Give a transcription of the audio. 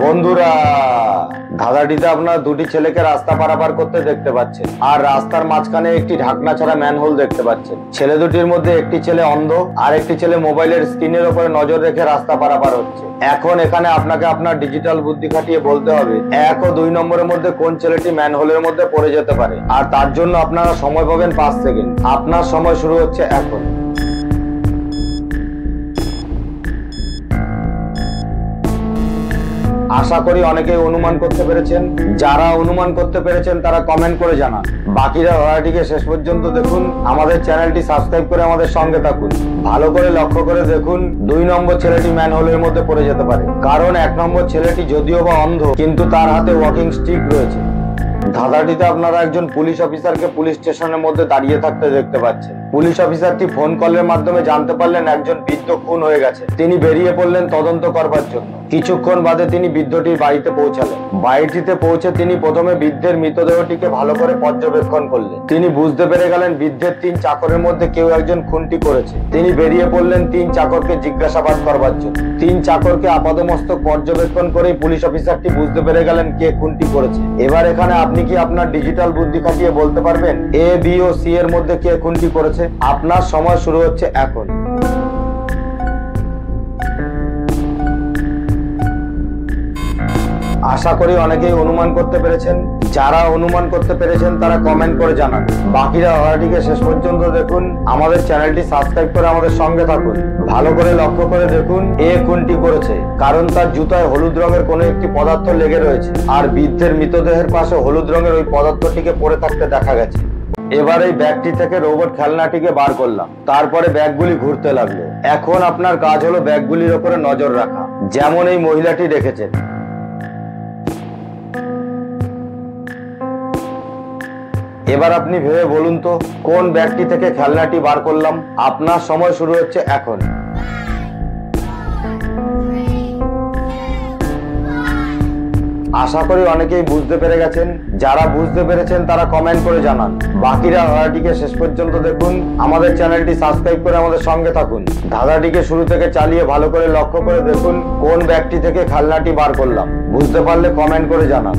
বন্ধুরা, ধাঁধাটিতে আপনারা দুটি ছেলেকে রাস্তা পারাপার করতে দেখতে পাচ্ছেন, আর রাস্তার মাঝখানে একটি ঢাকনা ছাড়া ম্যানহোল দেখতে পাচ্ছেন। ছেলে দুটির মধ্যে একটি ছেলে অন্ধ, আর একটি ছেলে মোবাইলের স্ক্রিনের উপরে নজর রেখে রাস্তা পারাপার হচ্ছে। এখন এখানে আপনাকে আপনার ডিজিটাল বুদ্ধি খাটিয়ে বলতে হবে 1 ও 2 নম্বরের মধ্যে কোন ছেলেটি ম্যানহোলের মধ্যে পড়ে যেতে পারে, আর তার জন্য আপনারা সময় পাবেন 5 সেকেন্ড। আপনার সময় শুরু হচ্ছে এখন। আশা করি অনেকেই অনুমান করতে পেরেছেন। যারা অনুমান করতে পেরেছেন তারা কমেন্ট করে জানান। বাকিরা ধাঁধাটিকে শেষ পর্যন্ত দেখুন। আমাদের চ্যানেলটি সাবস্ক্রাইব করে আমাদের সঙ্গে থাকুন। ভালো করে লক্ষ্য করে দেখুন 2 নম্বর ছেলেটি ম্যানহোলের মধ্যে পড়ে যেতে পারে, কারণ 1 নম্বর ছেলেটি যদিও বা অন্ধ, কিন্তু তার হাতে ওয়াকিং স্টিক রয়েছে। ধাঁধাটিতে আপনারা একজন পুলিশ অফিসারকে পুলিশ স্টেশনের মধ্যে দাঁড়িয়ে থাকতে দেখতে পাচ্ছেন। পুলিশ অফিসারটি ফোন কলের মাধ্যমে জানতে পারলেন একজন বৃদ্ধ খুন হয়ে গেছে। তিনি বেরিয়ে পড়লেন তদন্ত করবার জন্য। কিছুক্ষণ বাদে তিনি বৃদ্ধটির বাড়িতে পৌঁছালেন। বাড়িটিতে পৌঁছে তিনি প্রথমে বৃদ্ধের মৃতদেহটিকে ভালো করে পর্যবেক্ষণ করলেন। তিনি বুঝতে পেরে গেলেন বৃদ্ধের 3 চাকরের মধ্যে কেউ একজন খুনটি করেছে। তিনি বেরিয়ে পড়লেন 3 চাকরকে জিজ্ঞাসাবাদ করবার জন্য। 3 চাকরকে আপাদমস্তক পর্যবেক্ষণ করেই পুলিশ অফিসারটি বুঝতে পেরে গেলেন কে খুনটি করেছে। এবার এখানে আপনি কি আপনার ডিজিটাল বুদ্ধি খাটিয়ে বলতে পারবেন এ, বি ও সি এর মধ্যে কে খুনটি করেছে? আপনার সময় শুরু হচ্ছে এখন। আশা করি অনেকেই অনুমান করতে পেরেছেন। যারা অনুমান করতে পেরেছেন তারা কমেন্ট করে জানান। বাকিরা ধাঁধাটিকে শেষ পর্যন্ত দেখুন। আমাদের চ্যানেলটি সাবস্ক্রাইব করে আমাদের সঙ্গে থাকুন। ভালো করে লক্ষ্য করে দেখুন এ খুনটি করেছে, কারণ তার জুতায় হলুদ রঙের কোনো একটি পদার্থ লেগে রয়েছে, আর বৃদ্ধের মৃতদেহের পাশে হলুদ রঙের ওই পদার্থটিকে পড়ে থাকতে দেখা গেছে। এবার এই ব্যাগটি থেকে রোবট খেলনাটিকে বার করলাম, তারপরে ব্যাগগুলি ঘুরতে লাগলো। এখন আপনার কাজ হলো ব্যাগগুলির উপরে নজর রাখা, যেমন এই মহিলাটি রেখেছেন। এবার আপনি ভেবে বলুন তো কোন ব্যাগটি থেকে খেলনাটি বার করলাম। আপনার সময় শুরু হচ্ছে এখন। আশা করি অনেকেই বুঝতে পেরে গেছেন। যারা বুঝতে পেরেছেন তারা কমেন্ট করে জানান। বাকিরা ধাঁধাটিকে শেষ পর্যন্ত দেখুন। আমাদের চ্যানেলটি সাবস্ক্রাইব করে আমাদের সঙ্গে থাকুন। ধাঁধাটিকে শুরু থেকে চালিয়ে ভালো করে লক্ষ্য করে দেখুন কোন ব্যাগটি থেকে খেলনাটি বার করলাম। বুঝতে পারলে কমেন্ট করে জানান।